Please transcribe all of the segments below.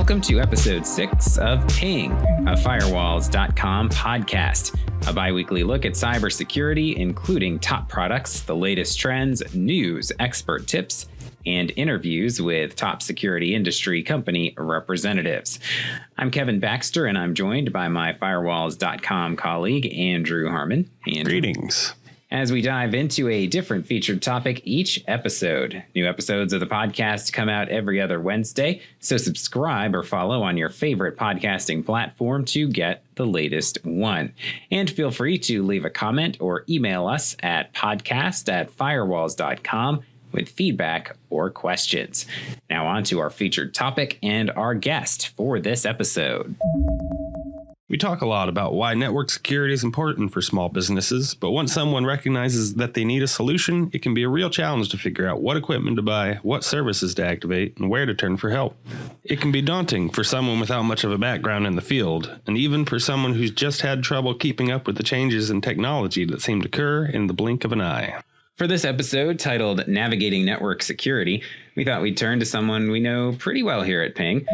Welcome to episode 6 of Ping, a Firewalls.com podcast, a bi-weekly look at cybersecurity, including top products, the latest trends, news, expert tips, and interviews with top security industry company representatives. I'm Kevin Baxter, and I'm joined by my Firewalls.com colleague, Andrew Harmon. Andrew. Greetings. As we dive into a different featured topic each episode. New episodes of the podcast come out every other Wednesday, so subscribe or follow on your favorite podcasting platform to get the latest one. And feel free to leave a comment or email us at podcast@firewalls.com with feedback or questions. Now on to our featured topic and our guest for this episode. We talk a lot about why network security is important for small businesses, but once someone recognizes that they need a solution, it can be a real challenge to figure out what equipment to buy, what services to activate, and where to turn for help. It can be daunting for someone without much of a background in the field, and even for someone who's just had trouble keeping up with the changes in technology that seem to occur in the blink of an eye. For this episode, titled Navigating Network Security, we thought we'd turn to someone we know pretty well here at Ping,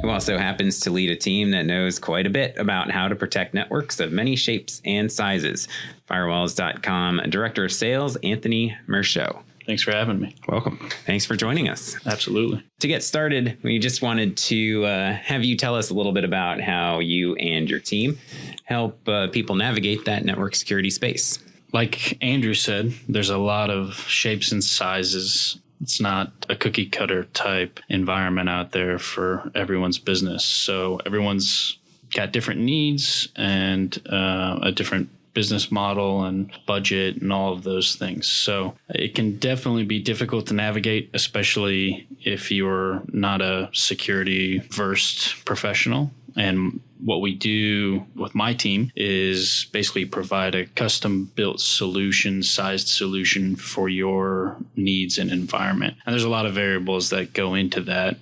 who also happens to lead a team that knows quite a bit about how to protect networks of many shapes and sizes. Firewalls.com Director of Sales, Anthony Mershot. Thanks for having me. Welcome. Thanks for joining us. Absolutely. To get started, we just wanted to have you tell us a little bit about how you and your team help people navigate that network security space. Like Andrew said, there's a lot of shapes and sizes. It's not a cookie cutter type environment out there for everyone's business. So everyone's got different needs and a different business model and budget and all of those things. So it can definitely be difficult to navigate, especially if you're not a security versed professional. And what we do with my team is basically provide a custom built solution, sized solution for your needs and environment. And there's a lot of variables that go into that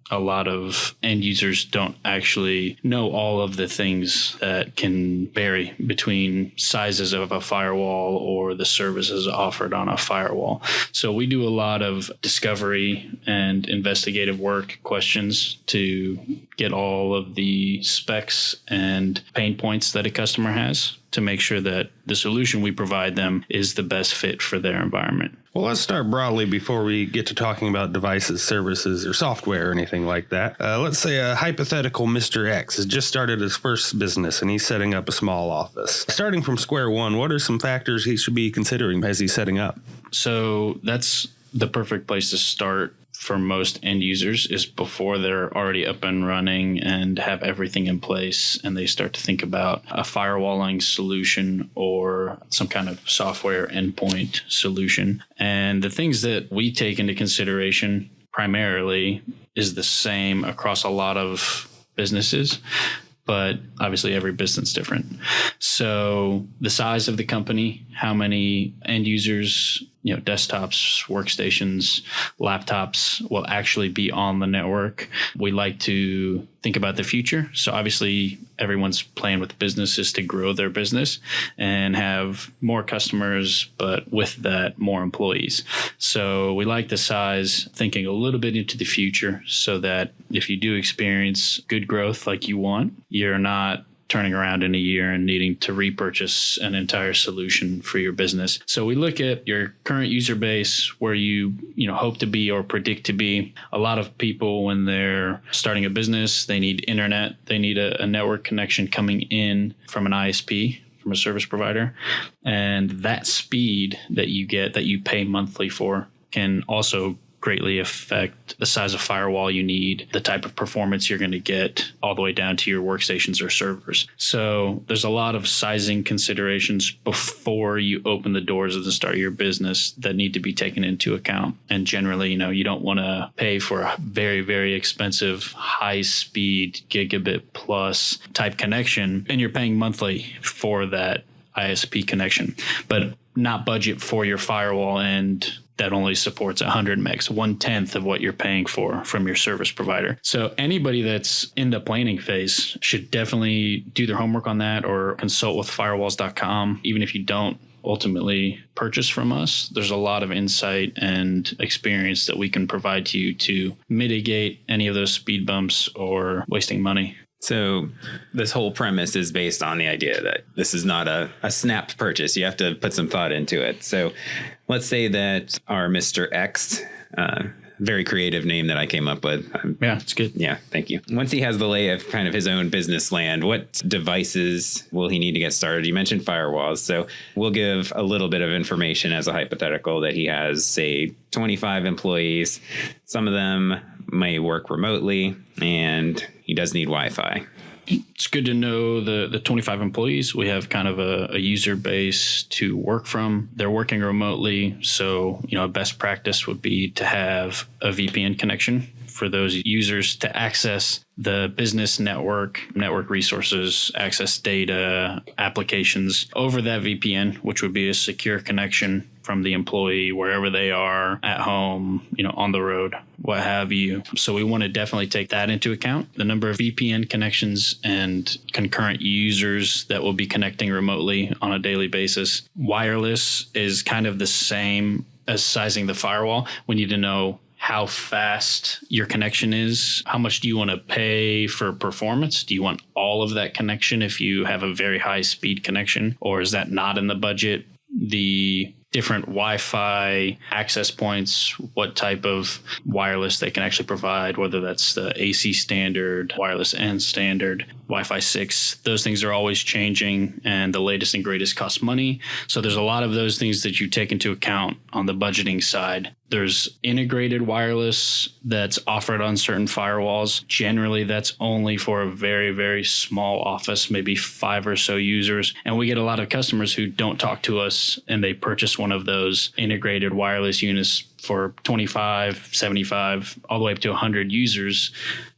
a lot of end users don't actually know all of the things that can vary between sizes of a firewall or the services offered on a firewall. So we do a lot of discovery and investigative work questions to get all of the specs and pain points that a customer has to make sure that the solution we provide them is the best fit for their environment. Well, let's start broadly before we get to talking about devices, services, or software or anything like that. Let's say a hypothetical Mr. X has just started his first business and he's setting up a small office. Starting from square one, what are some factors he should be considering as he's setting up? So that's the perfect place to start for most end users is before they're already up and running and have everything in place and they start to think about a firewalling solution or some kind of software endpoint solution. And the things that we take into consideration primarily is the same across a lot of businesses, but obviously every business is different. So the size of the company, how many end users, desktops, workstations, laptops will actually be on the network. We like to think about the future. So obviously everyone's plan with business is to grow their business and have more customers, but with that, more employees. So we like the size, thinking a little bit into the future so that if you do experience good growth like you want, you're not turning around in a year and needing to repurchase an entire solution for your business. So we look at your current user base, where you hope to be or predict to be. A lot of people, when they're starting a business, they need internet, they need a network connection coming in from an ISP, from a service provider. And that speed that you get, that you pay monthly for, can also greatly affect the size of firewall you need, the type of performance you're going to get, all the way down to your workstations or servers. So there's a lot of sizing considerations before you open the doors of the start of your business that need to be taken into account. And generally, you don't want to pay for a very, very expensive, high-speed, gigabit plus type connection, and you're paying monthly for that ISP connection, but not budget for your firewall and that only supports 100 megs, 1/10 of what you're paying for from your service provider. So anybody that's in the planning phase should definitely do their homework on that or consult with Firewalls.com. Even if you don't ultimately purchase from us, there's a lot of insight and experience that we can provide to you to mitigate any of those speed bumps or wasting money. So this whole premise is based on the idea that this is not a snap purchase. You have to put some thought into it. So let's say that our Mr. X, very creative name that I came up with. Yeah, it's good. Yeah, thank you. Once he has the lay of kind of his own business land, what devices will he need to get started? You mentioned firewalls. So we'll give a little bit of information as a hypothetical that he has, say, 25 employees. Some of them may work remotely, and he does need Wi-Fi. It's good to know the 25 employees. We have kind of a user base to work from. They're working remotely. So, a best practice would be to have a VPN connection for those users to access the business network resources, access data, applications over that VPN, which would be a secure connection from the employee wherever they are, at home, on the road, what have you. So we want to definitely take that into account. The number of VPN connections and concurrent users that will be connecting remotely on a daily basis. Wireless is kind of the same as sizing the firewall. We need to know how fast your connection is. How much do you want to pay for performance? Do you want all of that connection if you have a very high speed connection, or is that not in the budget? The different Wi-Fi access points, what type of wireless they can actually provide, whether that's the AC standard, wireless N standard, Wi-Fi 6, those things are always changing, and the latest and greatest cost money. So there's a lot of those things that you take into account on the budgeting side. There's integrated wireless that's offered on certain firewalls. Generally, that's only for a very, very small office, maybe 5 or so users. And we get a lot of customers who don't talk to us, and they purchase one of those integrated wireless units for 25, 75, all the way up to 100 users.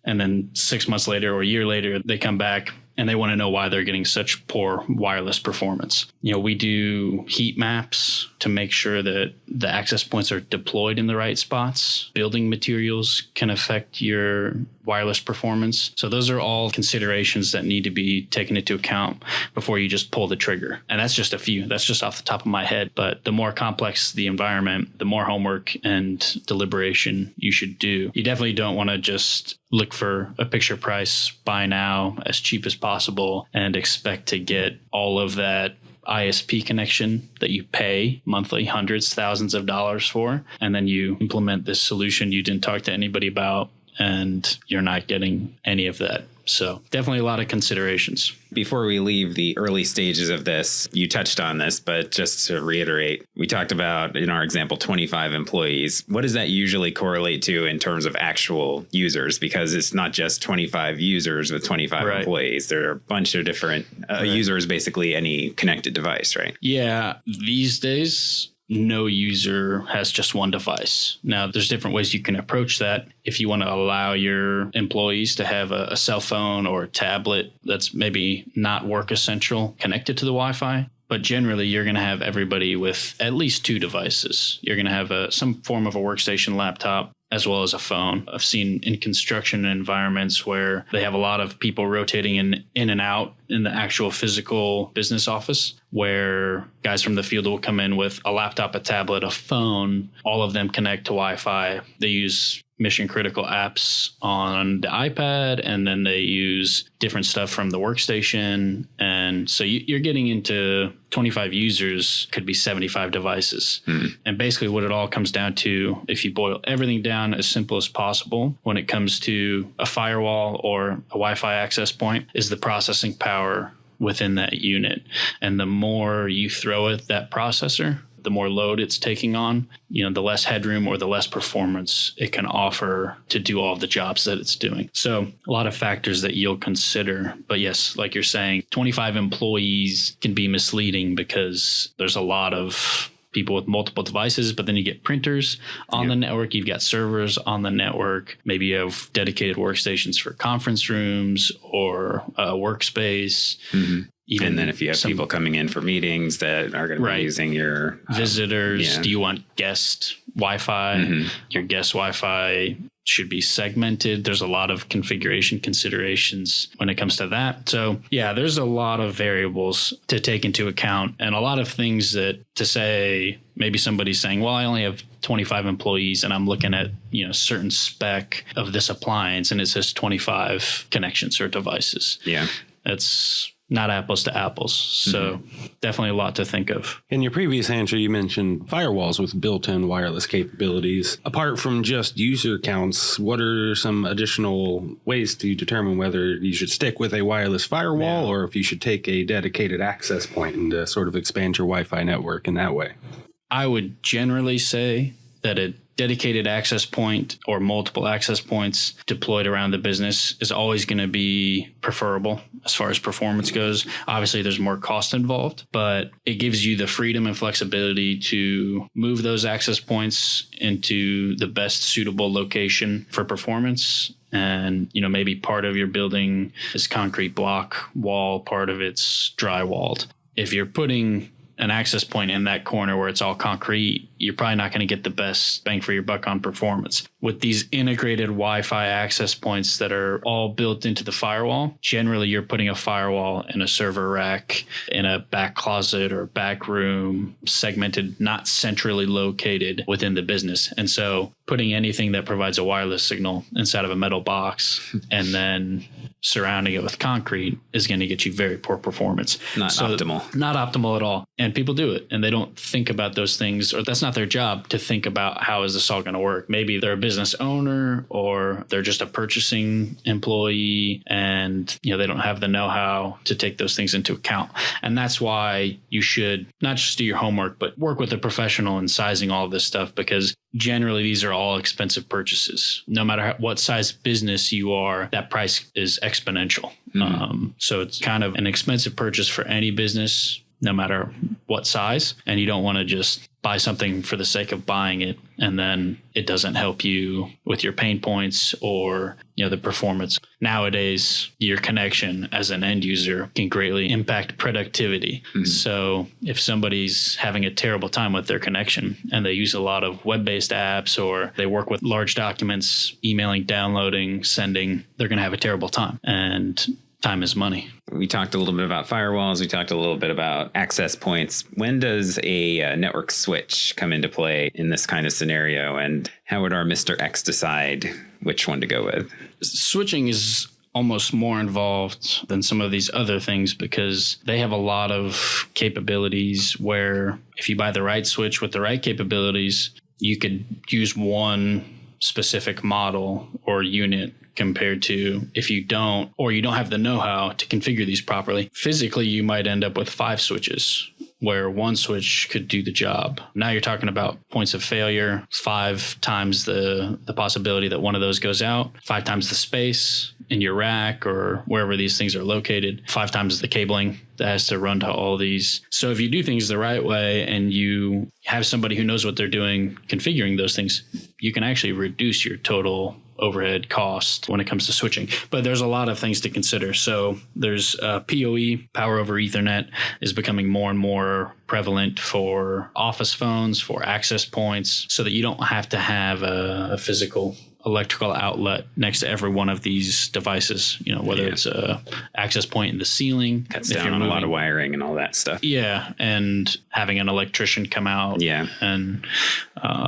And then 6 months later or a year later, they come back and they want to know why they're getting such poor wireless performance. We do heat maps to make sure that the access points are deployed in the right spots. Building materials can affect your wireless performance. So those are all considerations that need to be taken into account before you just pull the trigger. And that's just a few. That's just off the top of my head. But the more complex the environment, the more homework and deliberation you should do. You definitely don't want to just look for a picture price, buy now as cheap as possible, and expect to get all of that ISP connection that you pay monthly hundreds, thousands of dollars for. And then you implement this solution you didn't talk to anybody about, and you're not getting any of that. So definitely a lot of considerations. Before we leave the early stages of this, you touched on this, but just to reiterate, we talked about, in our example, 25 employees. What does that usually correlate to in terms of actual users? Because it's not just 25 users with 25 Right. employees. There are a bunch of different users, basically any connected device, right? Yeah. These days, no user has just one device. Now, there's different ways you can approach that. If you want to allow your employees to have a cell phone or a tablet that's maybe not work essential connected to the Wi-Fi, but generally you're going to have everybody with at least 2 devices. You're going to have some form of a workstation laptop as well as a phone. I've seen in construction environments where they have a lot of people rotating in and out in the actual physical business office, where guys from the field will come in with a laptop, a tablet, a phone, all of them connect to Wi-Fi. They use mission critical apps on the iPad, and then they use different stuff from the workstation. And so you're getting into 25 users, could be 75 devices. And basically what it all comes down to, if you boil everything down as simple as possible when it comes to a firewall or a Wi-Fi access point, is the processing power within that unit. And the more you throw at that processor, the more load it's taking on, the less headroom or the less performance it can offer to do all the jobs that it's doing. So a lot of factors that you'll consider. But yes, like you're saying, 25 employees can be misleading because there's a lot of people with multiple devices, but then you get printers on the network. You've got servers on the network. Maybe you have dedicated workstations for conference rooms or a workspace. And then if you have people coming in for meetings that are going to be using your visitors, do you want guest Wi-Fi? Your guest Wi-Fi should be segmented. There's a lot of configuration considerations when it comes to that. So yeah, there's a lot of variables to take into account and a lot of things that to say, maybe somebody's saying, well, I only have 25 employees and I'm looking at, certain spec of this appliance and it says 25 connections or devices. Yeah. That's not apples to apples. So definitely a lot to think of. In your previous answer, you mentioned firewalls with built-in wireless capabilities. Apart from just user counts, what are some additional ways to determine whether you should stick with a wireless firewall or if you should take a dedicated access point and sort of expand your Wi-Fi network in that way? I would generally say that a dedicated access point or multiple access points deployed around the business is always going to be preferable as far as performance goes. Obviously, there's more cost involved, but it gives you the freedom and flexibility to move those access points into the best suitable location for performance. And, maybe part of your building is concrete block wall, part of it's drywalled. If you're putting an access point in that corner where it's all concrete, you're probably not going to get the best bang for your buck on performance. With these integrated Wi-Fi access points that are all built into the firewall, generally you're putting a firewall in a server rack, in a back closet or back room, segmented, not centrally located within the business. And so putting anything that provides a wireless signal inside of a metal box and then surrounding it with concrete is going to get you very poor performance. Not optimal. Not optimal at all. And people do it and they don't think about those things, or that's not their job to think about how is this all going to work. Maybe they're a business owner or they're just a purchasing employee and they don't have the know-how to take those things into account. And that's why you should not just do your homework, but work with a professional in sizing all of this stuff, because generally these are all expensive purchases. No matter what size business you are, that price is exponential. So it's kind of an expensive purchase for any business, no matter what size. And you don't want to just buy something for the sake of buying it and then it doesn't help you with your pain points or the performance. Nowadays, your connection as an end user can greatly impact productivity. So if somebody's having a terrible time with their connection and they use a lot of web-based apps or they work with large documents, emailing, downloading, sending, they're going to have a terrible time. And time is money. We talked a little bit about firewalls. We talked a little bit about access points. When does a network switch come into play in this kind of scenario? And how would our Mr. X decide which one to go with? Switching is almost more involved than some of these other things because they have a lot of capabilities where if you buy the right switch with the right capabilities, you could use one specific model or unit compared to if you don't, or you don't have the know-how to configure these properly. Physically, you might end up with 5 switches where one switch could do the job. Now you're talking about points of failure, 5 times the possibility that one of those goes out, 5 times the space in your rack or wherever these things are located, 5 times the cabling that has to run to all these. So if you do things the right way and you have somebody who knows what they're doing configuring those things, you can actually reduce your total overhead cost when it comes to switching. But there's a lot of things to consider. So there's PoE, power over Ethernet, is becoming more and more prevalent for office phones, for access points, so that you don't have to have a physical electrical outlet next to every one of these devices, whether it's a access point in the ceiling. Cuts down on a lot of wiring and all that stuff. Yeah. And having an electrician come out. Yeah. And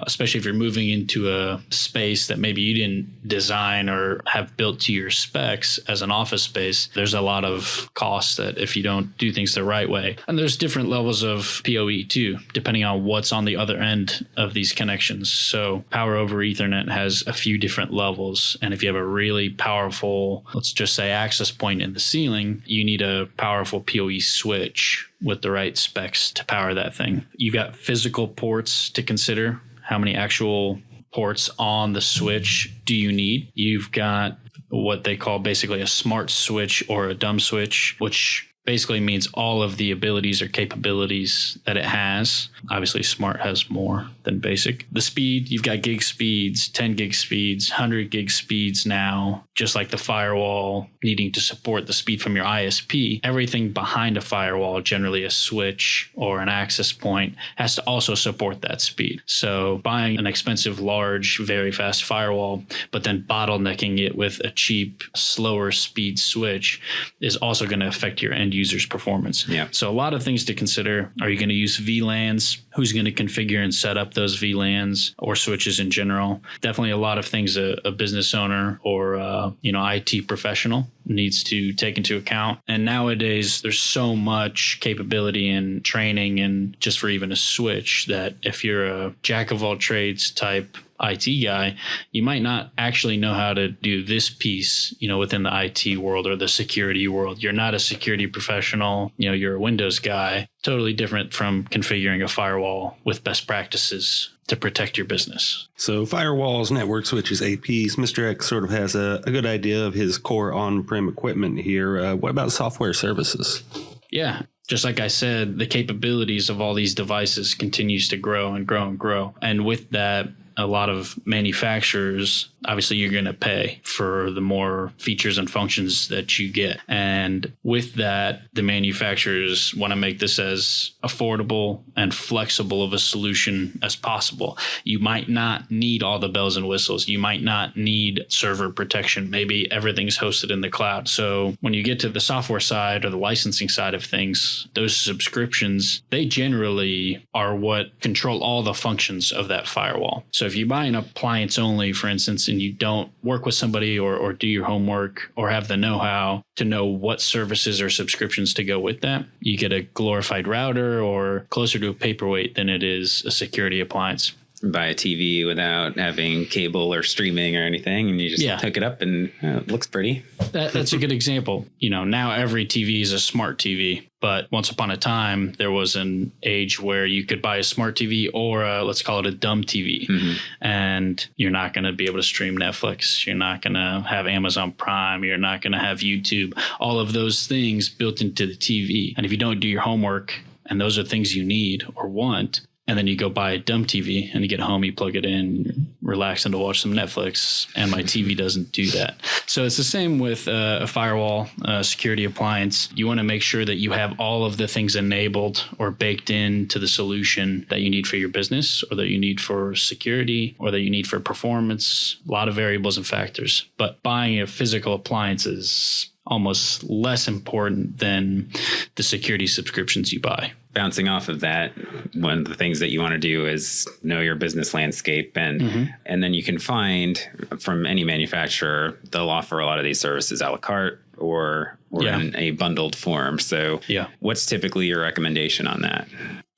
especially if you're moving into a space that maybe you didn't design or have built to your specs as an office space, there's a lot of costs that if you don't do things the right way. And there's different levels of PoE too, depending on what's on the other end of these connections. So power over Ethernet has a few different levels. And if you have a really powerful, let's just say access point in the ceiling, you need a powerful PoE switch with the right specs to power that thing. You got physical ports to consider. How many actual ports on the switch do you need? You've got what they call basically a smart switch or a dumb switch, which basically means all of the abilities or capabilities that it has. Obviously, Smart has more than Basic. The speed, you've got gig speeds, 10 gig speeds, 100 gig speeds now, just like the firewall needing to support the speed from your ISP. Everything behind a firewall, generally a switch or an access point, has to also support that speed. So buying an expensive, large, very fast firewall, but then bottlenecking it with a cheap, slower speed switch is also going to affect your end user's performance. Yeah. So a lot of things to consider. Are you going to use VLANs? Who's going to configure and set up those VLANs or switches in general? Definitely a lot of things a business owner or IT professional needs to take into account. And nowadays, there's so much capability and training and just for even a switch that if you're a jack of all trades type IT guy, you might not actually know how to do this piece, within the IT world or the security world. You're not a security professional, you're a Windows guy. Totally different from configuring a firewall with best practices to protect your business. So firewalls, network switches, APs, Mr. X sort of has a good idea of his core on-prem equipment here. What about software services? Yeah. Just like I said, the capabilities of all these devices continues to grow and grow and grow. And with that, a lot of manufacturers, obviously you're going to pay for the more features and functions that you get. And with that, the manufacturers want to make this as affordable and flexible of a solution as possible. You might not need all the bells and whistles. You might not need server protection. Maybe everything's hosted in the cloud. So when you get to the software side or the licensing side of things, those subscriptions, they generally are what control all the functions of that firewall. So if you buy an appliance only, for instance, and you don't work with somebody or do your homework or have the know-how to know what services or subscriptions to go with that, you get a glorified router or closer to a paperweight than it is a security appliance. Buy a TV without having cable or streaming or anything, and you just hook it up and it looks pretty. That's a good example. Now every TV is a smart TV, but once upon a time, there was an age where you could buy a smart TV or let's call it a dumb TV, and you're not going to be able to stream Netflix. You're not going to have Amazon Prime. You're not going to have YouTube, all of those things built into the TV. And if you don't do your homework, and those are things you need or want, and then you go buy a dumb TV and you get home, you plug it in, relax and to watch some Netflix, and my TV doesn't do that. So it's the same with a firewall, security appliance. You want to make sure that you have all of the things enabled or baked into the solution that you need for your business or that you need for security or that you need for performance. A lot of variables and factors. But buying a physical appliance is almost less important than the security subscriptions you buy. Bouncing off of that, one of the things that you want to do is know your business landscape, and then you can find from any manufacturer, they'll offer a lot of these services a la carte or in a bundled form. So what's typically your recommendation on that?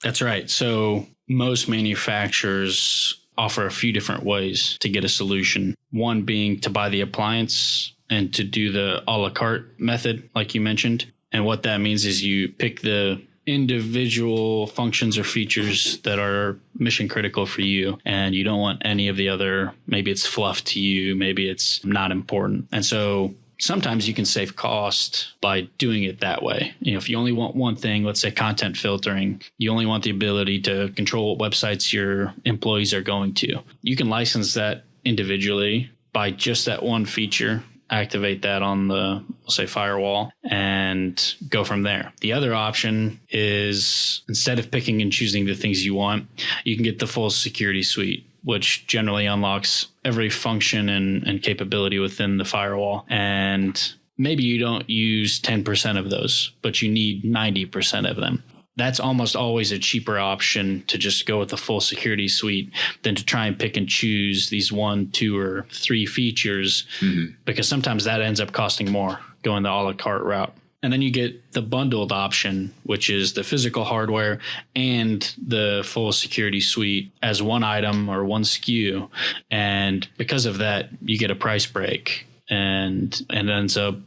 That's right. So most manufacturers offer a few different ways to get a solution. One being to buy the appliance and to do the a la carte method, like you mentioned. And what that means is you pick the individual functions or features that are mission critical for you, and you don't want any of the other, maybe it's fluff to you, maybe it's not important. And so sometimes you can save cost by doing it that way. If you only want one thing, let's say content filtering, you only want the ability to control what websites your employees are going to. You can license that individually by just that one feature, activate that on the, say, firewall, and go from there. The other option is, instead of picking and choosing the things you want, you can get the full security suite, which generally unlocks every function and capability within the firewall. And maybe you don't use 10% of those, but you need 90% of them. That's almost always a cheaper option to just go with the full security suite than to try and pick and choose these 1, 2, or 3 features, because sometimes that ends up costing more going the a la carte route. And then you get the bundled option, which is the physical hardware and the full security suite as one item or one SKU. And because of that, you get a price break, and it ends up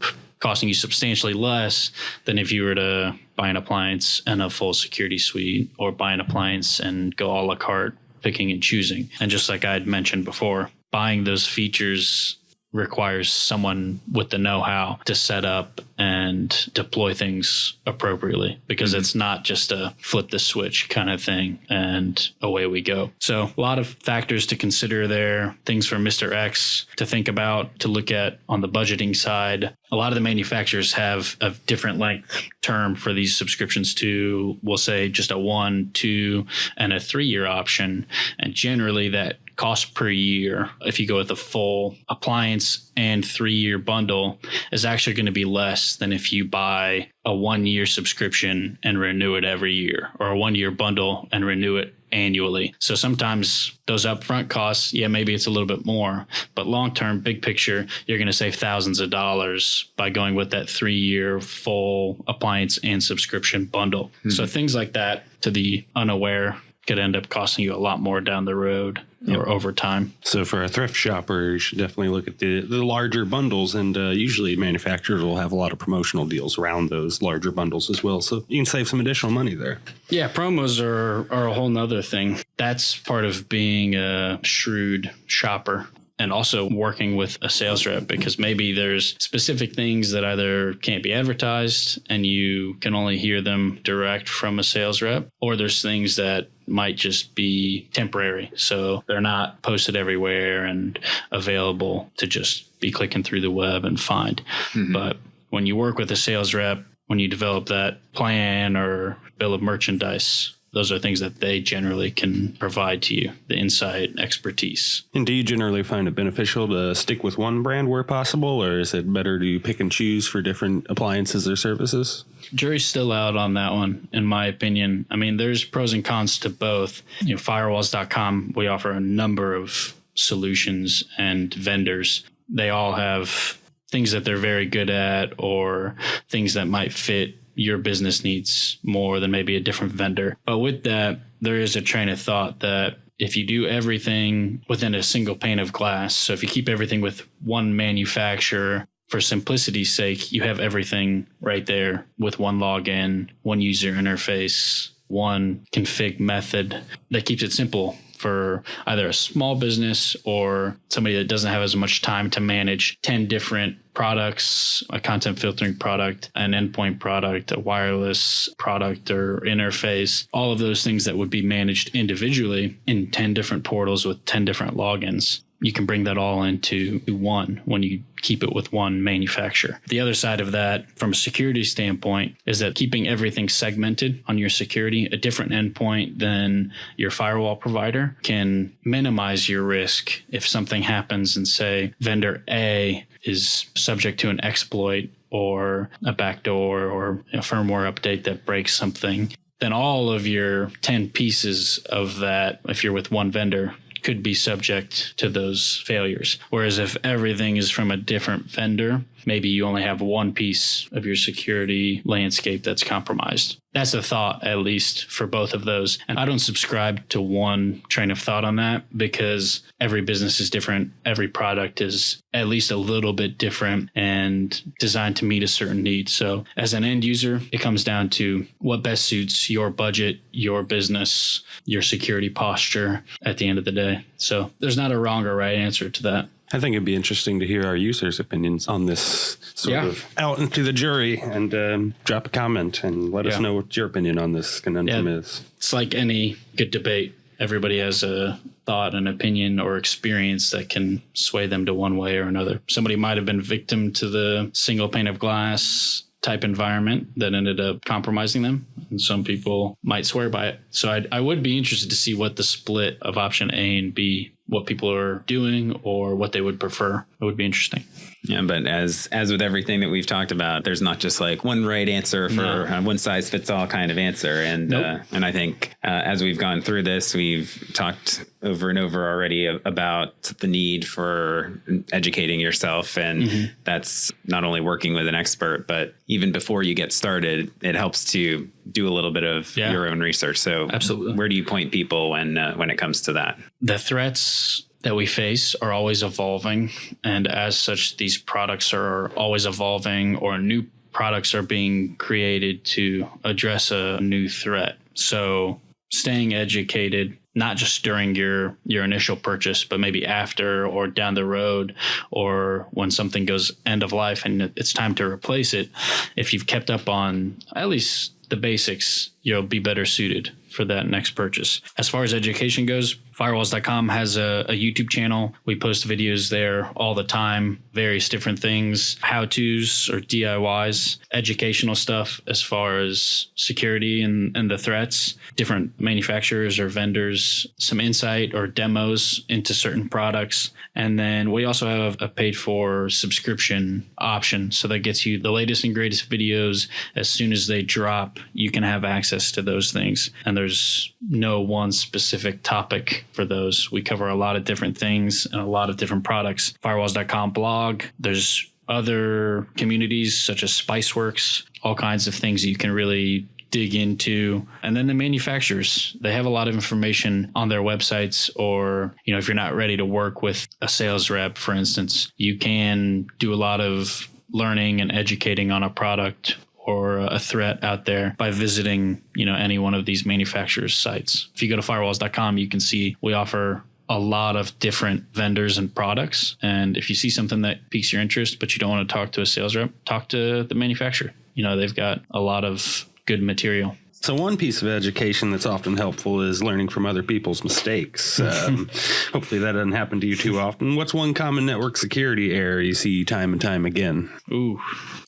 costing you substantially less than if you were to buy an appliance and a full security suite, or buy an appliance and go a la carte, picking and choosing. And just like I had mentioned before, buying those features requires someone with the know-how to set up and deploy things appropriately, because it's not just a flip the switch kind of thing and away we go. So a lot of factors to consider there, things for Mr. X to think about, to look at on the budgeting side. A lot of the manufacturers have a different length term for these subscriptions to, we'll say, just a 1, 2, and a 3-year option. And generally that cost per year, if you go with a full appliance and 3-year bundle, is actually going to be less than if you buy a 1-year subscription and renew it every year, or a 1-year bundle and renew it annually. So sometimes those upfront costs, maybe it's a little bit more, but long-term, big picture, you're going to save thousands of dollars by going with that 3-year full appliance and subscription bundle. So things like that, to the unaware, could end up costing you a lot more down the road or over time. So for a thrift shopper, you should definitely look at the larger bundles, and usually manufacturers will have a lot of promotional deals around those larger bundles as well. So you can save some additional money there. Yeah, promos are a whole nother thing. That's part of being a shrewd shopper. And also working with a sales rep, because maybe there's specific things that either can't be advertised and you can only hear them direct from a sales rep, or there's things that might just be temporary. So they're not posted everywhere and available to just be clicking through the web and find. But when you work with a sales rep, when you develop that plan or bill of merchandise, those are things that they generally can provide to you, the insight, expertise. And do you generally find it beneficial to stick with one brand where possible, or is it better to pick and choose for different appliances or services? Jury's still out on that one, in my opinion. I mean, there's pros and cons to both. Firewalls.com, we offer a number of solutions and vendors. They all have things that they're very good at, or things that might fit your business needs more than maybe a different vendor. But with that, there is a train of thought that if you do everything within a single pane of glass, so if you keep everything with one manufacturer, for simplicity's sake, you have everything right there with one login, one user interface, one config method that keeps it simple for either a small business or somebody that doesn't have as much time to manage 10 different products, a content filtering product, an endpoint product, a wireless product or interface, all of those things that would be managed individually in 10 different portals with 10 different logins. You can bring that all into one when you keep it with one manufacturer. The other side of that, from a security standpoint, is that keeping everything segmented on your security, a different endpoint than your firewall provider, can minimize your risk if something happens and say vendor A is subject to an exploit or a backdoor or a firmware update that breaks something. Then all of your 10 pieces of that, if you're with one vendor, could be subject to those failures. Whereas if everything is from a different vendor, maybe you only have one piece of your security landscape that's compromised. That's a thought, at least, for both of those. And I don't subscribe to one train of thought on that, because every business is different. Every product is at least a little bit different and designed to meet a certain need. So as an end user, it comes down to what best suits your budget, your business, your security posture at the end of the day. So there's not a wrong or right answer to that. I think it'd be interesting to hear our users' opinions on this sort of out into the jury, and drop a comment and let us know what your opinion on this conundrum is. It's like any good debate. Everybody has a thought, an opinion, or experience that can sway them to one way or another. Somebody might have been victim to the single pane of glass type environment that ended up compromising them, and some people might swear by it. So I would be interested to see what the split of option A and B, what people are doing or what they would prefer. It would be interesting. Yeah, but as with everything that we've talked about, there's not just like one right answer for one size fits all kind of answer. And and I think as we've gone through this, we've talked over and over already about the need for educating yourself. And that's not only working with an expert, but even before you get started, it helps to do a little bit of your own research. So absolutely, where do you point people when it comes to that? The threats that we face are always evolving. And as such, these products are always evolving, or new products are being created to address a new threat. So staying educated not just during your initial purchase, but maybe after or down the road, or when something goes end of life and it's time to replace it. If you've kept up on at least the basics, you'll be better suited for that next purchase. As far as education goes, Firewalls.com has a YouTube channel. We post videos there all the time, various different things, how-tos or DIYs, educational stuff as far as security and the threats, different manufacturers or vendors, some insight or demos into certain products. And then we also have a paid-for subscription option. So that gets you the latest and greatest videos. As soon as they drop, you can have access to those things. And there's no one specific topic for those. We cover a lot of different things and a lot of different products. Firewalls.com blog. There's other communities such as Spiceworks, all kinds of things you can really dig into. And then the manufacturers, they have a lot of information on their websites, or, if you're not ready to work with a sales rep, for instance, you can do a lot of learning and educating on a product or a threat out there by visiting, any one of these manufacturers' sites. If you go to firewalls.com, you can see we offer a lot of different vendors and products. And if you see something that piques your interest, but you don't want to talk to a sales rep, talk to the manufacturer. They've got a lot of good material. So one piece of education that's often helpful is learning from other people's mistakes. Hopefully that doesn't happen to you too often. What's one common network security error you see time and time again? Ooh,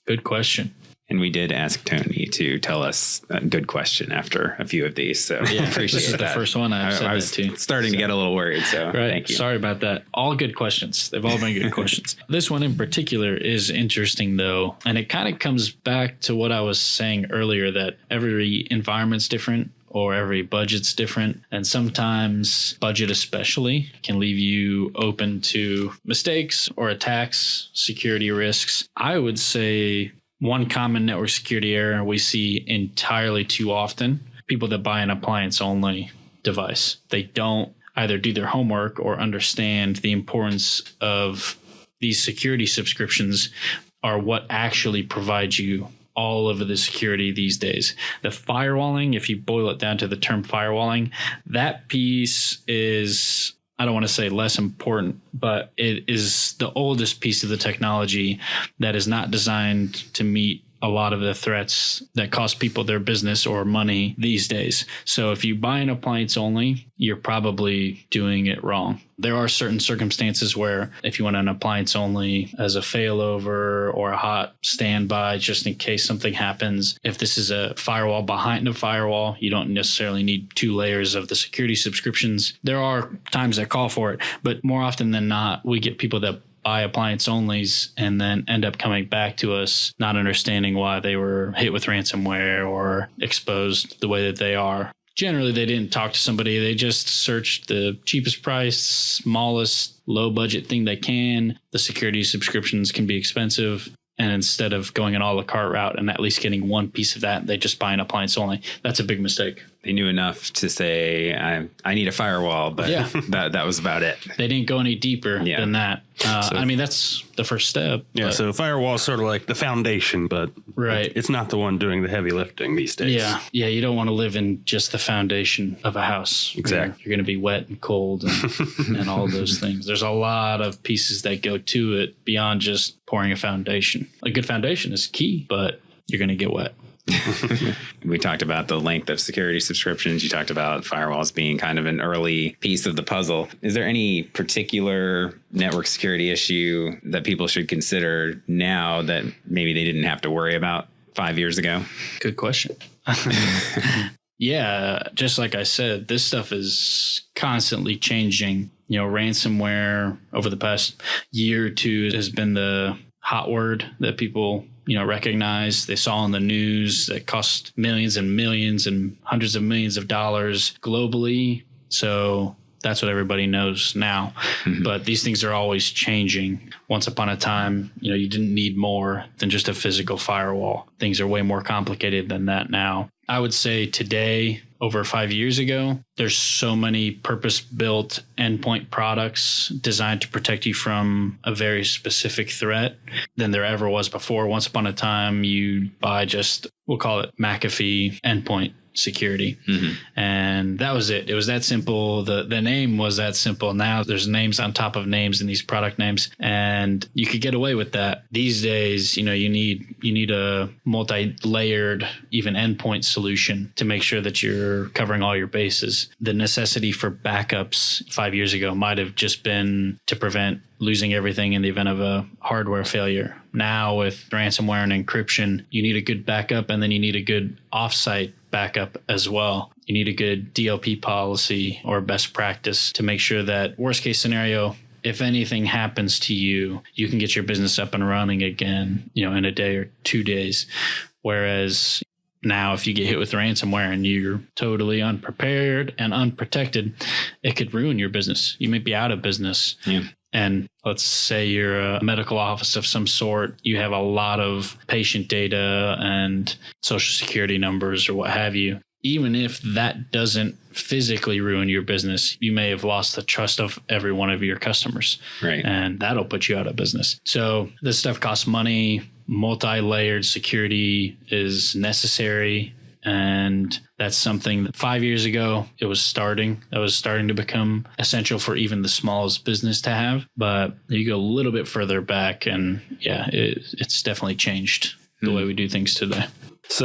good question. And we did ask Tony to tell us a good question after a few of these. So yeah, appreciate this is that. The first one I was starting to get a little worried. So thank you. Sorry about that. All good questions. They've all been good questions. This one in particular is interesting though. And it kind of comes back to what I was saying earlier, that every environment's different, or every budget's different. And sometimes budget especially can leave you open to mistakes or attacks, security risks. I would say one common network security error we see entirely too often, people that buy an appliance-only device. They don't either do their homework or understand the importance of these security subscriptions are what actually provides you all of the security these days. The firewalling, if you boil it down to the term firewalling, that piece is, I don't want to say less important, but it is the oldest piece of the technology that is not designed to meet a lot of the threats that cost people their business or money these days. So if you buy an appliance only, you're probably doing it wrong. There are certain circumstances where if you want an appliance only as a failover or a hot standby, just in case something happens, if this is a firewall behind a firewall, you don't necessarily need 2 layers of the security subscriptions. There are times that call for it, but more often than not, we get people that buy appliance onlys and then end up coming back to us not understanding why they were hit with ransomware or exposed the way that they are. Generally, they didn't talk to somebody. They just searched the cheapest price, smallest, low budget thing they can. The security subscriptions can be expensive. And instead of going an a la carte route and at least getting one piece of that, they just buy an appliance only. That's a big mistake. They knew enough to say, I need a firewall, but yeah. that was about it. They didn't go any deeper than that. That's the first step. Yeah, so firewall is sort of like the foundation, but right. It's not the one doing the heavy lifting these days. Yeah, you don't want to live in just the foundation of a house. Exactly. You're going to be wet and cold and all those things. There's a lot of pieces that go to it beyond just pouring a foundation. A good foundation is key, but you're going to get wet. We talked about the length of security subscriptions. You talked about firewalls being kind of an early piece of the puzzle. Is there any particular network security issue that people should consider now that maybe they didn't have to worry about 5 years ago? Good question. Yeah, just like I said, this stuff is constantly changing. Ransomware over the past year or two has been the hot word that people recognize. They saw on the news that cost millions and millions and hundreds of millions of dollars globally. So that's what everybody knows now. Mm-hmm. But these things are always changing. Once upon a time, you didn't need more than just a physical firewall. Things are way more complicated than that now. I would say today, over 5 years ago, there's so many purpose-built endpoint products designed to protect you from a very specific threat than there ever was before. Once upon a time, you buy just, we'll call it McAfee endpoint security. And that was it. It was that simple. The name was that simple. Now there's names on top of names in these product names, and you could get away with that. These days, you need a multi-layered, even endpoint solution to make sure that you're covering all your bases. The necessity for backups 5 years ago might have just been to prevent losing everything in the event of a hardware failure. Now with ransomware and encryption, you need a good backup, and then you need a good offsite backup as well. You need a good DLP policy or best practice to make sure that worst case scenario, if anything happens to you, you can get your business up and running again, in a day or 2 days. Whereas now, if you get hit with ransomware and you're totally unprepared and unprotected, it could ruin your business. You may be out of business. Yeah. And let's say you're a medical office of some sort. You have a lot of patient data and social security numbers or what have you. Even if that doesn't physically ruin your business, you may have lost the trust of every one of your customers. Right. And that'll put you out of business. So this stuff costs money. Multi-layered security is necessary. And that's something that 5 years ago, that was starting to become essential for even the smallest business to have. But you go a little bit further back and it's definitely changed the way we do things today. So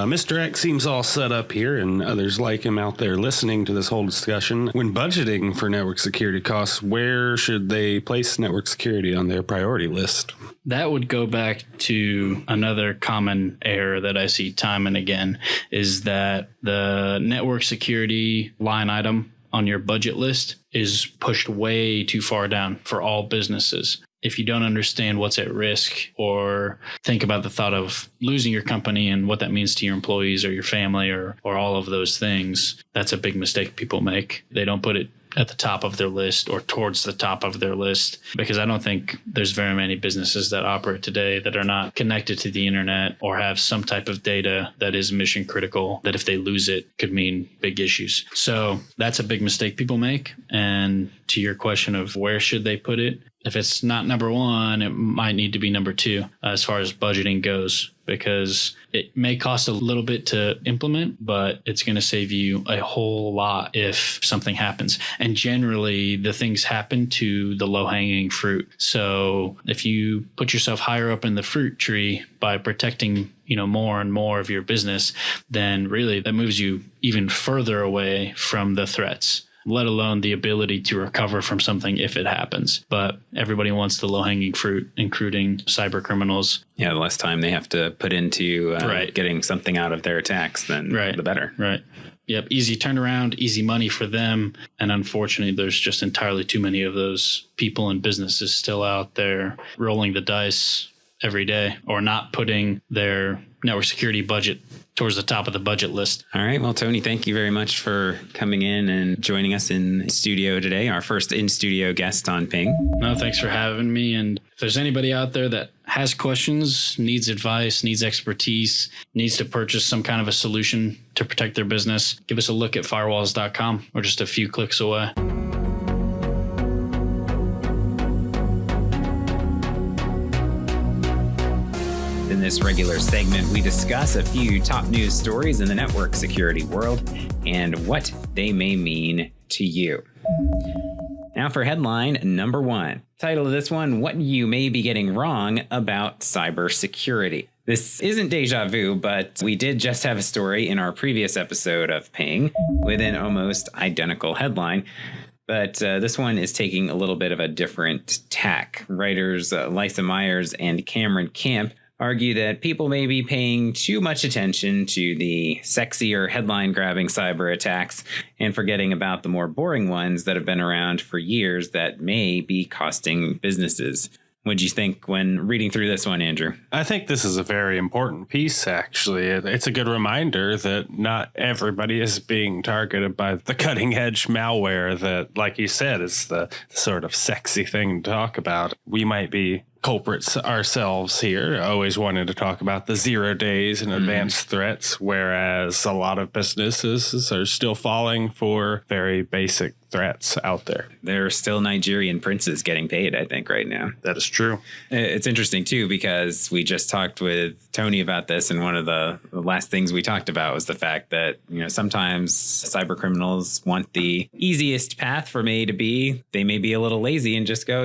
Mr. X seems all set up here, and others like him out there listening to this whole discussion. When budgeting for network security costs, where should they place network security on their priority list? That would go back to another common error that I see time and again, is that the network security line item on your budget list is pushed way too far down for all businesses. If you don't understand what's at risk or think about the thought of losing your company and what that means to your employees or your family or all of those things, that's a big mistake people make. They don't put it at the top of their list or towards the top of their list, because I don't think there's very many businesses that operate today that are not connected to the internet or have some type of data that is mission critical, that if they lose it could mean big issues. So that's a big mistake people make. And to your question of where should they put it, if it's not number one, it might need to be number two as far as budgeting goes, because it may cost a little bit to implement, but it's going to save you a whole lot if something happens. And generally, the things happen to the low-hanging fruit. So if you put yourself higher up in the fruit tree by protecting, more and more of your business, then really that moves you even further away from the threats, let alone the ability to recover from something if it happens. But everybody wants the low-hanging fruit, including cyber criminals. Yeah, the less time they have to put into Right. getting something out of their attacks, then the better. Right. Yep. Easy turnaround, easy money for them. And unfortunately, there's just entirely too many of those people and businesses still out there rolling the dice every day or not putting their network security budget towards the top of the budget list. All right. Well, Tony, thank you very much for coming in and joining us in studio today, our first in-studio guest on Ping. No, thanks for having me. And if there's anybody out there that has questions, needs advice, needs expertise, needs to purchase some kind of a solution to protect their business, give us a look at Firewalls.com. We're just a few clicks away. In this regular segment, we discuss a few top news stories in the network security world and what they may mean to you. Now for headline number one. Title of this one, What You May Be Getting Wrong About Cybersecurity. This isn't deja vu, but we did just have a story in our previous episode of Ping with an almost identical headline. But this one is taking a little bit of a different tack. Writers Lisa Myers and Cameron Camp argue that people may be paying too much attention to the sexier headline-grabbing cyber attacks and forgetting about the more boring ones that have been around for years that may be costing businesses. What did you think when reading through this one, Andrew? I think this is a very important piece, actually. It's a good reminder that not everybody is being targeted by the cutting-edge malware that, like you said, is the sort of sexy thing to talk about. We might be culprits ourselves here. Always wanted to talk about the 0 days and advanced threats, whereas a lot of businesses are still falling for very basic threats out there. There are still Nigerian princes getting paid, I think, right now. That is true. It's interesting, too, because we just talked with Tony about this, and one of the last things we talked about was the fact that, sometimes cyber criminals want the easiest path from A to B. They may be a little lazy and just go,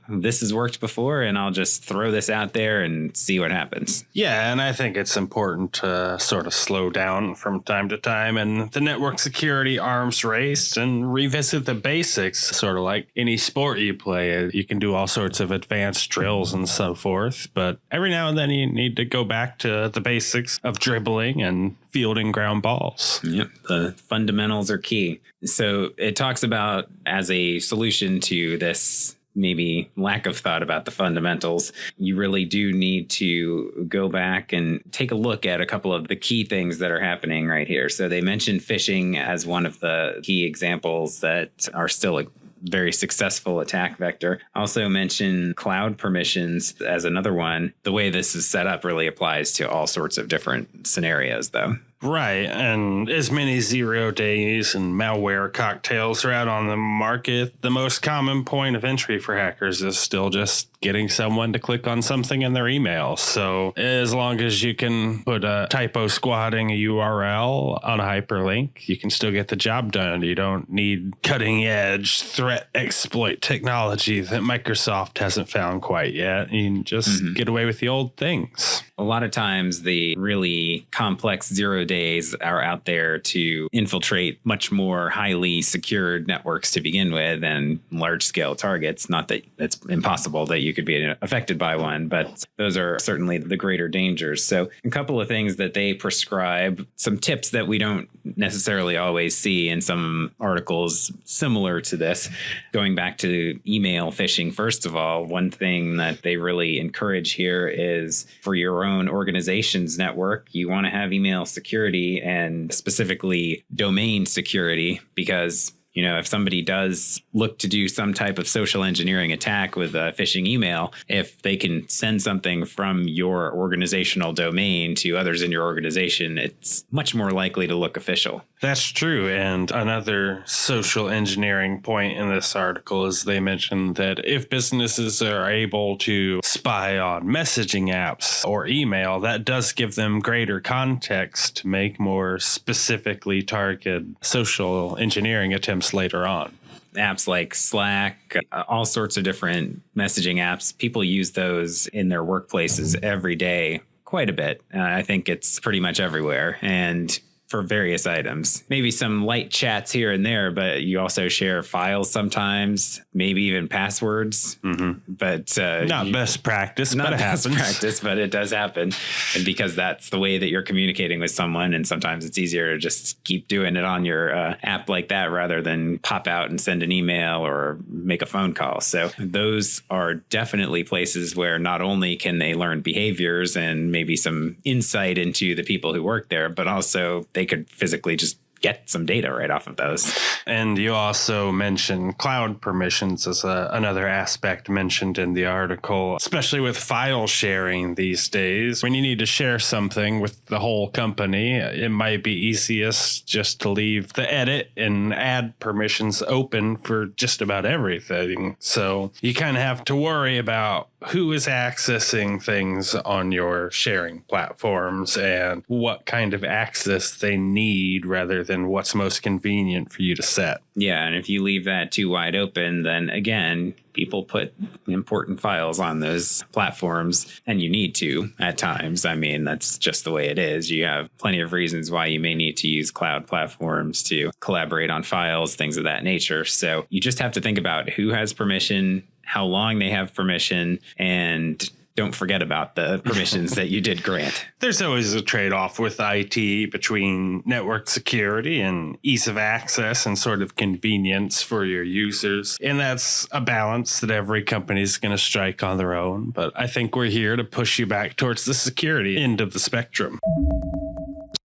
this has worked before, and I'll just throw this out there and see what happens. Yeah, and I think it's important to sort of slow down from time to time and the network security arms race and revisit the basics, sort of like any sport you play. You can do all sorts of advanced drills and so forth, but every now and then you need to go back to the basics of dribbling and fielding ground balls. Yep, the fundamentals are key. So it talks about, as a solution to this maybe lack of thought about the fundamentals, you really do need to go back and take a look at a couple of the key things that are happening right here. So they mentioned phishing as one of the key examples that are still a very successful attack vector. Also mention cloud permissions as another one. The way this is set up really applies to all sorts of different scenarios, though. Right, and as many 0 days and malware cocktails are out on the market, the most common point of entry for hackers is still just getting someone to click on something in their email. So as long as you can put a typo squatting a URL on a hyperlink, you can still get the job done. You don't need cutting edge threat exploit technology that Microsoft hasn't found quite yet. You can just get away with the old things. A lot of times the really complex 0 days are out there to infiltrate much more highly secured networks to begin with and large scale targets. Not that it's impossible that you could be affected by one, but those are certainly the greater dangers. So a couple of things that they prescribe, some tips that we don't necessarily always see in some articles similar to this. Going back to email phishing, first of all, one thing that they really encourage here is for your own organization's network, you want to have email security and specifically domain security, because if somebody does look to do some type of social engineering attack with a phishing email, if they can send something from your organizational domain to others in your organization, it's much more likely to look official. That's true. And another social engineering point in this article is they mentioned that if businesses are able to spy on messaging apps or email, that does give them greater context to make more specifically targeted social engineering attempts later on. Apps like Slack, all sorts of different messaging apps, people use those in their workplaces every day quite a bit. I think it's pretty much everywhere. And for various items, maybe some light chats here and there, but you also share files sometimes, maybe even passwords. But not best practice, not but it best happens. practice, but it does happen. And because that's the way that you're communicating with someone, and sometimes it's easier to just keep doing it on your app like that rather than pop out and send an email or make a phone call. So those are definitely places where not only can they learn behaviors and maybe some insight into the people who work there, but also they could physically just get some data right off of those. And you also mentioned cloud permissions as another aspect mentioned in the article, especially with file sharing these days. When you need to share something with the whole company, it might be easiest just to leave the edit and add permissions open for just about everything. So you kind of have to worry about who is accessing things on your sharing platforms and what kind of access they need rather than what's most convenient for you to set. Yeah, and if you leave that too wide open, then again, people put important files on those platforms, and you need to at times. I mean, that's just the way it is. You have plenty of reasons why you may need to use cloud platforms to collaborate on files, things of that nature. So you just have to think about who has permission, how long they have permission, and don't forget about the permissions that you did grant. There's always a trade-off with IT between network security and ease of access and sort of convenience for your users. And that's a balance that every company is going to strike on their own. But I think we're here to push you back towards the security end of the spectrum.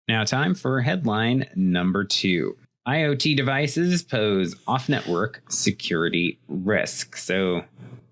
Now, time for headline number 2. IoT devices pose off-network security risk. So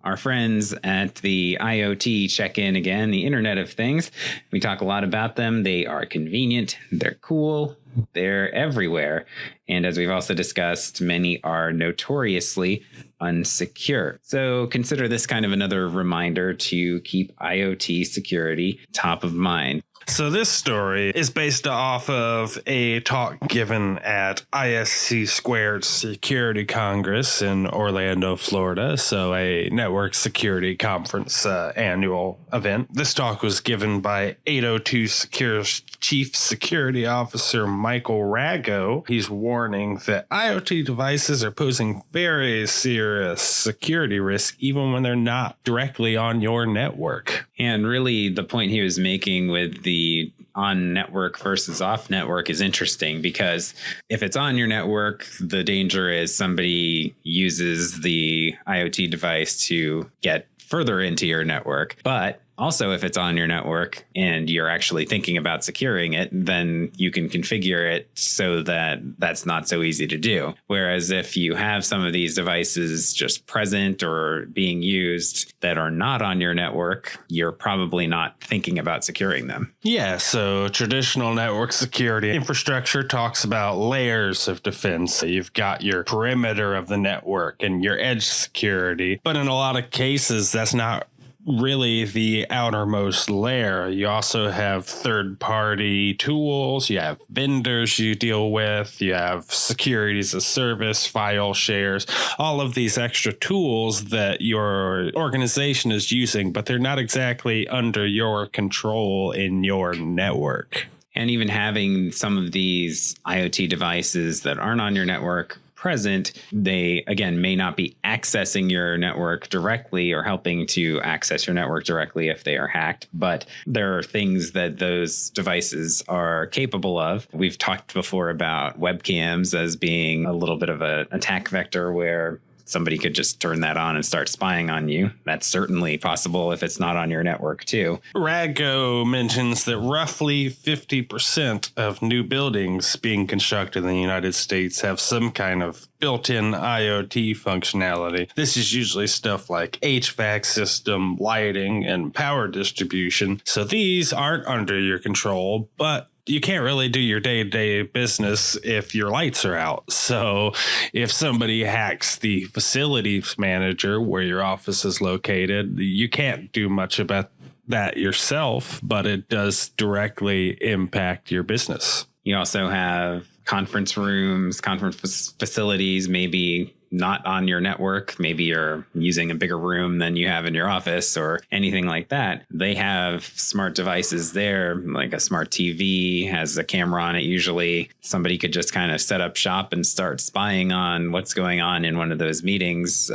our friends at the IoT check-in again, the Internet of Things. We talk a lot about them. They are convenient. They're cool. They're everywhere. And as we've also discussed, many are notoriously unsecure. So consider this kind of another reminder to keep IoT security top of mind. So this story is based off of a talk given at ISC Squared Security Congress in Orlando, Florida. So a network security conference annual event. This talk was given by 802 Secure's Chief Security Officer Michael Rago. He's warning that IoT devices are posing very serious security risk even when they're not directly on your network. And really the point he was making with the on network versus off network is interesting, because if it's on your network, the danger is somebody uses the IoT device to get further into your network. But also, if it's on your network and you're actually thinking about securing it, then you can configure it so that that's not so easy to do. Whereas if you have some of these devices just present or being used that are not on your network, you're probably not thinking about securing them. Yeah, so traditional network security infrastructure talks about layers of defense. So you've got your perimeter of the network and your edge security. But in a lot of cases, that's not really the outermost layer. You also have third-party tools, you have vendors you deal with, you have security as a service, file shares, all of these extra tools that your organization is using, but they're not exactly under your control in your network. And even having some of these IoT devices that aren't on your network present, they, again, may not be accessing your network directly or helping to access your network directly if they are hacked. But there are things that those devices are capable of. We've talked before about webcams as being a little bit of an attack vector where somebody could just turn that on and start spying on you. That's certainly possible if it's not on your network too. Rago mentions that roughly 50% of new buildings being constructed in the United States have some kind of built-in IoT functionality. This is usually stuff like HVAC system, lighting, and power distribution. So these aren't under your control, but you can't really do your day-to-day business if your lights are out. So if somebody hacks the facilities manager where your office is located, you can't do much about that yourself, but it does directly impact your business. You also have conference rooms, conference facilities, maybe not on your network. Maybe you're using a bigger room than you have in your office or anything like that. They have smart devices there, like a smart TV has a camera on it. Usually somebody could just kind of set up shop and start spying on what's going on in one of those meetings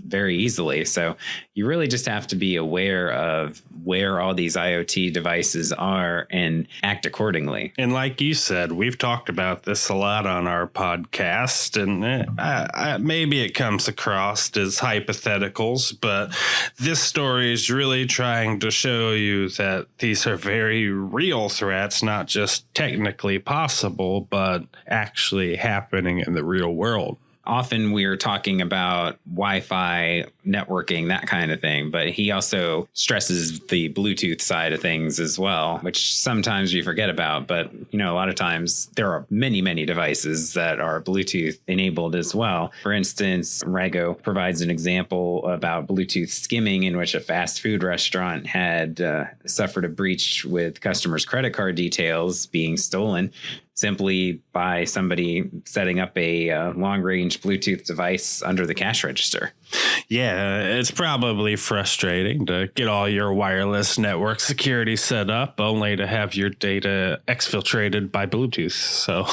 very easily. So you really just have to be aware of where all these IoT devices are and act accordingly. And like you said, we've talked about this a lot on our podcast, and maybe it comes across as hypotheticals, but this story is really trying to show you that these are very real threats, not just technically possible, but actually happening in the real world. Often we're talking about Wi-Fi, networking, that kind of thing, but he also stresses the Bluetooth side of things as well, which sometimes we forget about. But, you know, a lot of times there are many, many devices that are Bluetooth enabled as well. For instance, Rago provides an example about Bluetooth skimming, in which a fast food restaurant had suffered a breach with customers' credit card details being stolen simply by somebody setting up a long-range Bluetooth device under the cash register. Yeah, it's probably frustrating to get all your wireless network security set up only to have your data exfiltrated by Bluetooth. So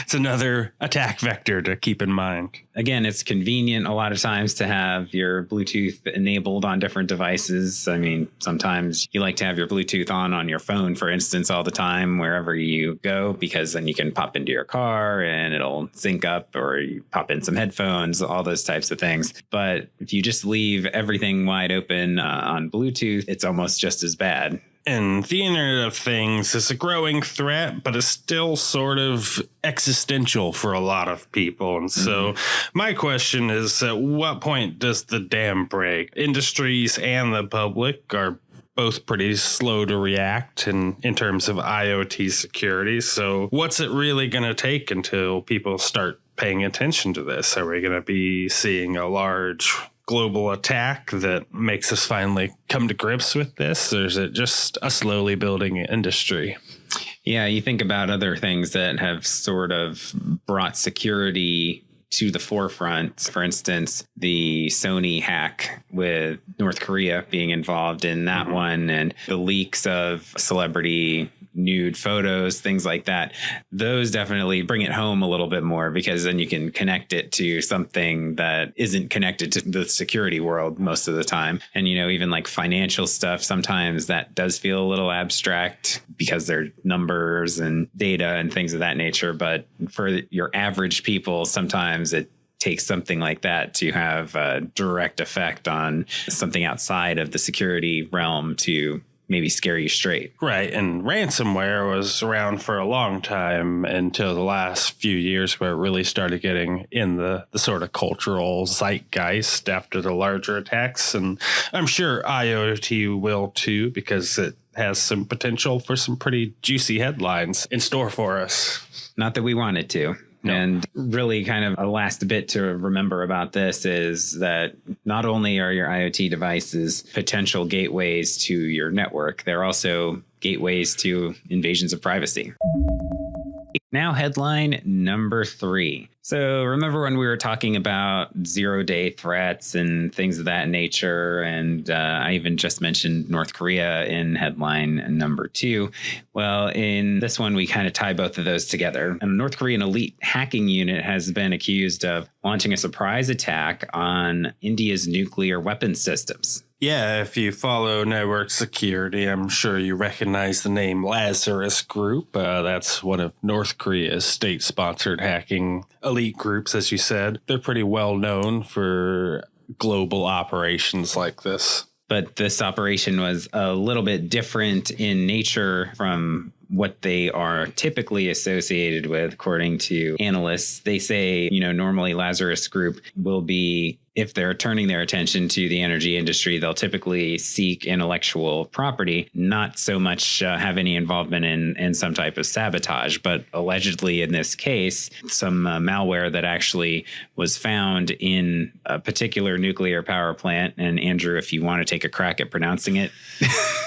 it's another attack vector to keep in mind. Again, it's convenient a lot of times to have your Bluetooth enabled on different devices. I mean, sometimes you like to have your Bluetooth on your phone, for instance, all the time, wherever you go, because then you can pop into your car and it'll sync up, or you pop in some headphones, all those types of things. But if you just leave everything wide open on Bluetooth, it's almost just as bad. And the Internet of Things is a growing threat, but it's still sort of existential for a lot of people. And so my question is, at what point does the dam break? Industries and the public are both pretty slow to react in terms of IoT security. So what's it really going to take until people start paying attention to this? Are we going to be seeing a large global attack that makes us finally come to grips with this? Or is it just a slowly building industry? Yeah, you think about other things that have sort of brought security to the forefront. For instance, the Sony hack with North Korea being involved in that one, and the leaks of celebrity nude photos, things like that. Those definitely bring it home a little bit more, because then you can connect it to something that isn't connected to the security world most of the time. And, even like financial stuff, sometimes that does feel a little abstract because they're numbers and data and things of that nature. But for your average people, sometimes it takes something like that to have a direct effect on something outside of the security realm to maybe scare you straight. Right. And ransomware was around for a long time until the last few years, where it really started getting in the sort of cultural zeitgeist after the larger attacks. And I'm sure IoT will too, because it has some potential for some pretty juicy headlines in store for us. Not that we wanted to. No. And really kind of a last bit to remember about this is that not only are your IoT devices potential gateways to your network, they're also gateways to invasions of privacy. Now, headline number 3. So remember when we were talking about 0-day threats and things of that nature, and I even just mentioned North Korea in headline number 2. Well, in this one, we kind of tie both of those together. A North Korean elite hacking unit has been accused of launching a surprise attack on India's nuclear weapons systems. Yeah, if you follow network security, I'm sure you recognize the name Lazarus Group. That's one of North Korea's state-sponsored hacking elite groups, as you said. They're pretty well known for global operations like this. But this operation was a little bit different in nature from what they are typically associated with, according to analysts. They say, normally Lazarus Group will be, if they're turning their attention to the energy industry, they'll typically seek intellectual property, not so much have any involvement in some type of sabotage. But allegedly in this case, some malware that actually was found in a particular nuclear power plant. And Andrew, if you want to take a crack at pronouncing it.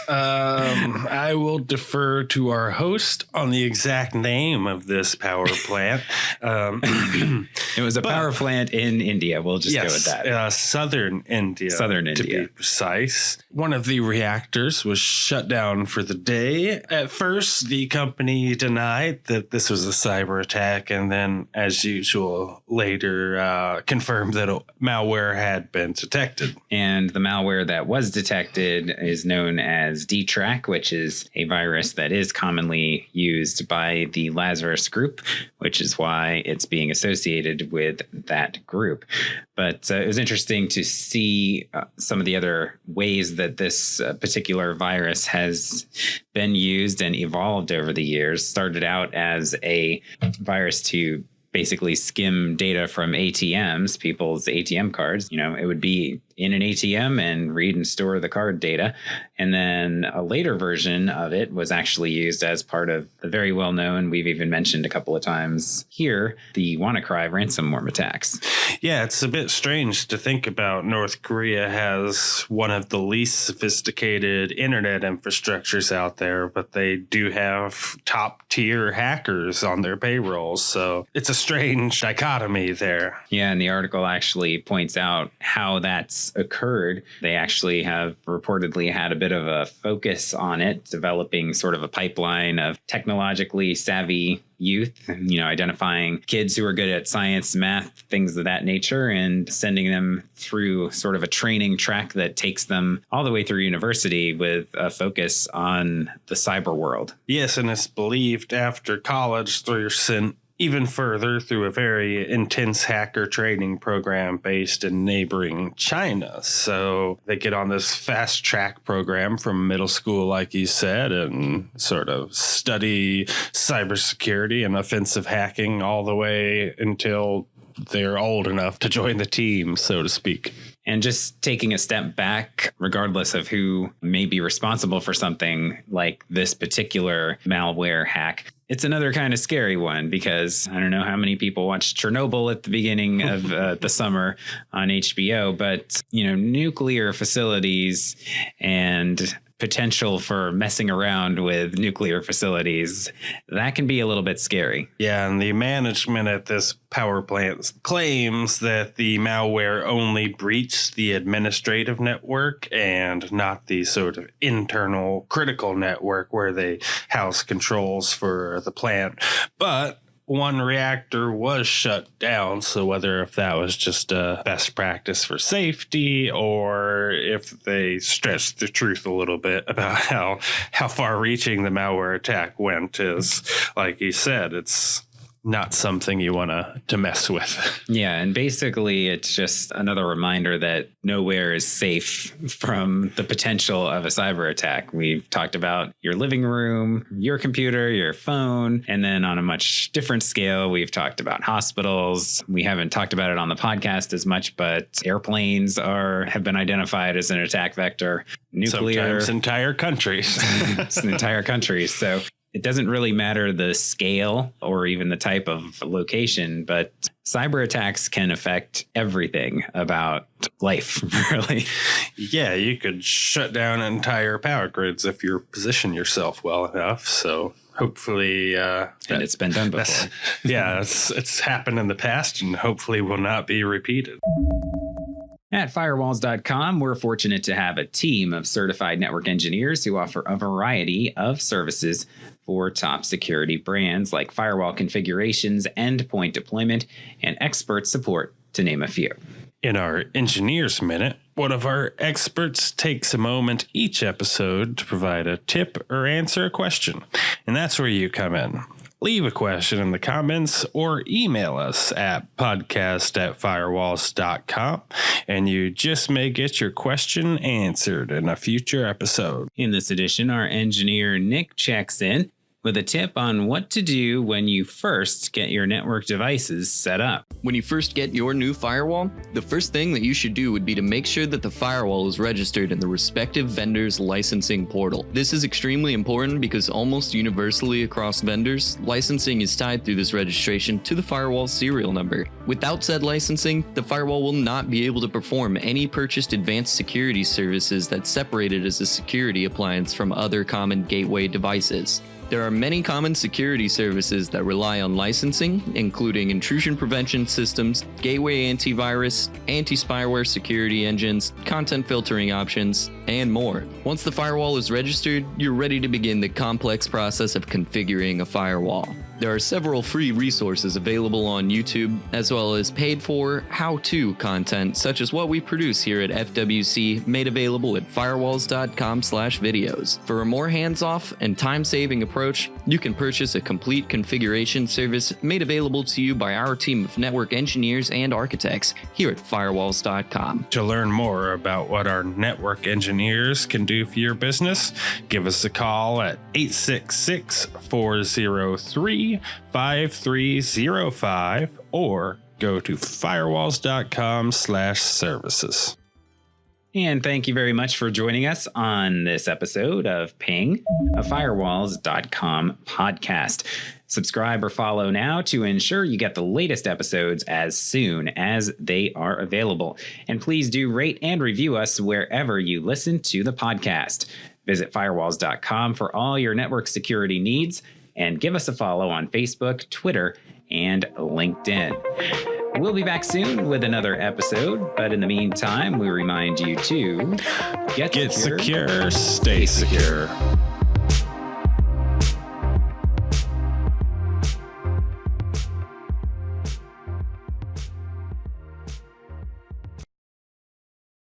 I will defer to our host on the exact name of this power plant. It was a power plant in India. We'll just go with that. Southern India. To be precise. One of the reactors was shut down for the day. At first, the company denied that this was a cyber attack, and then, as usual, later confirmed that malware had been detected. And the malware that was detected is known as D-Track, which is a virus that is commonly used by the Lazarus Group, which is why it's being associated with that group. But it was interesting to see some of the other ways that this particular virus has been used and evolved over the years. Started out as a virus to basically skim data from ATMs, people's ATM cards. It would be in an ATM and read and store the card data. And then a later version of it was actually used as part of the very well-known, we've even mentioned a couple of times here, the WannaCry ransomware attacks. Yeah, it's a bit strange to think about. North Korea has one of the least sophisticated internet infrastructures out there, but they do have top-tier hackers on their payroll. So it's a strange dichotomy there. Yeah, and the article actually points out how that's occurred. They actually have reportedly had a bit of a focus on it, developing sort of a pipeline of technologically savvy youth, identifying kids who are good at science, math, things of that nature, and sending them through sort of a training track that takes them all the way through university with a focus on the cyber world. Yes, and it's believed after college they're sent even further through a very intense hacker training program based in neighboring China. So they get on this fast track program from middle school, like you said, and sort of study cybersecurity and offensive hacking all the way until they're old enough to join the team, so to speak. And just taking a step back, regardless of who may be responsible for something like this particular malware hack, it's another kind of scary one because I don't know how many people watched Chernobyl at the beginning of the summer on HBO, but, nuclear facilities and potential for messing around with nuclear facilities, that can be a little bit scary. Yeah, and the management at this power plant claims that the malware only breached the administrative network and not the sort of internal critical network where they house controls for the plant. But one reactor was shut down, so whether if that was just a best practice for safety or if they stretched the truth a little bit about how far-reaching the malware attack went is, like you said, it's not something you want to mess with. Yeah, and basically it's just another reminder that nowhere is safe from the potential of a cyber attack. We've talked about your living room, your computer, your phone, and then on a much different scale, we've talked about hospitals. We haven't talked about it on the podcast as much, but airplanes have been identified as an attack vector. Nuclear. Sometimes entire countries. It's an entire country. So it doesn't really matter the scale or even the type of location, but cyber attacks can affect everything about life, really. Yeah, you could shut down entire power grids if you position yourself well enough. So hopefully... and it's been done before. It's happened in the past and hopefully will not be repeated. At Firewalls.com, we're fortunate to have a team of certified network engineers who offer a variety of services for top security brands like Firewall Configurations, endpoint deployment, and expert support, to name a few. In our Engineers Minute, one of our experts takes a moment each episode to provide a tip or answer a question, and that's where you come in. Leave a question in the comments or email us at podcast@firewalls.com, and you just may get your question answered in a future episode. In this edition, our engineer Nick checks in with a tip on what to do when you first get your network devices set up. When you first get your new firewall, the first thing that you should do would be to make sure that the firewall is registered in the respective vendor's licensing portal. This is extremely important because almost universally across vendors, licensing is tied through this registration to the firewall serial number. Without said licensing, the firewall will not be able to perform any purchased advanced security services that separate it as a security appliance from other common gateway devices. There are many common security services that rely on licensing, including intrusion prevention systems, gateway antivirus, anti-spyware security engines, content filtering options, and more. Once the firewall is registered, you're ready to begin the complex process of configuring a firewall. There are several free resources available on YouTube, as well as paid-for how-to content, such as what we produce here at FWC, made available at Firewalls.com/videos. For a more hands-off and time-saving approach, you can purchase a complete configuration service made available to you by our team of network engineers and architects here at Firewalls.com. To learn more about what our network engineers can do for your business, give us a call at 866-403-5305 or go to firewalls.com/services. And thank you very much for joining us on this episode of Ping, a Firewalls.com podcast. Subscribe or follow now to ensure you get the latest episodes as soon as they are available. And please do rate and review us wherever you listen to the podcast. Visit Firewalls.com for all your network security needs and give us a follow on Facebook, Twitter, and LinkedIn. We'll be back soon with another episode, but in the meantime, we remind you to get secure, stay secure.